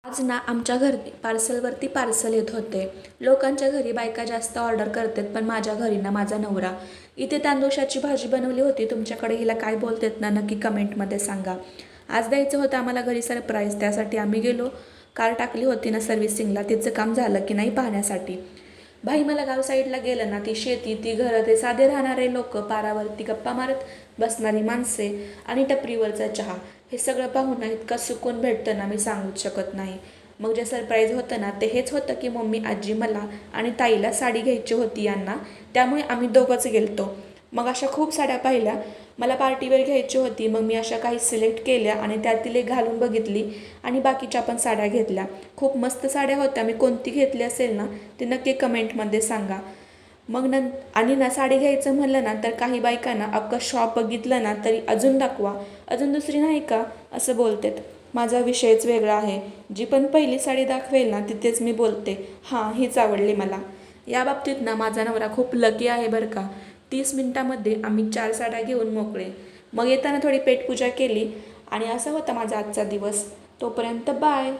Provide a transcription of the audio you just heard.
आज ना आमच्या घरी पार्सलवरती पार्सल येत होते. लोकांच्या घरी बायका जास्त ऑर्डर करतात, पण माझ्या घरी ना माझा नवरा. इथे तांदूळाची भाजी बनवली होती. तुमच्याकडे हिला काय बोलतात ना, नक्की कमेंटमध्ये सांगा. आज द्यायचं होतं आम्हाला घरी सरप्राईज. त्यासाठी आम्ही गेलो. कार टाकली होती ना सर्व्हिसिंगला, तिचं काम झालं की नाही पाहण्यासाठी. भाई मला गाव साईडला गेलं ना, ती शेती, ती घरं, ते साधे राहणारे लोक, पारावरती गप्पा मारत बसणारी माणसे आणि टपरीवरचा चहा, हे सगळं पाहून ना इतका सुकून भेटतं ना, मी सांगूच शकत नाही. मग जे सरप्राईज होतं ना, ते हेच होतं की मम्मी, आजी मला आणि ताईला साडी घ्यायची होती यांना, त्यामुळे आम्ही दोघंच गेलतो. मग अशा खूप साड्या पाहिल्या. मला पार्टीवेअर घ्यायची होती. मग मी अशा काही सिलेक्ट केल्या आणि त्यातील एक घालून बघितली आणि बाकीच्या पण साड्या घेतल्या. खूप मस्त साड्या होत्या. मी कोणती घेतली असेल ना, ते नक्की कमेंटमध्ये सांगा. मग आणि ना साडी घ्यायचं म्हणलं ना, तर काही बायकांना अख्खं शॉप बघितलं ना तरी अजून दाखवा, अजून दुसरी नाही का, असं बोलतात. माझा विषयच वेगळा आहे. जी पण पहिली साडी दाखवेल ना, तिथेच मी बोलते, हां हीच आवडली मला. या बाबतीत ना माझा नवरा खूप लकी आहे बरं का. 30 मिनिटामध्ये आम्ही 4 साड्या घेऊन मोकळे. मग येताना थोडी पेटपूजा केली आणि असा होता माझा आजचा दिवस. तोपर्यंत बाय.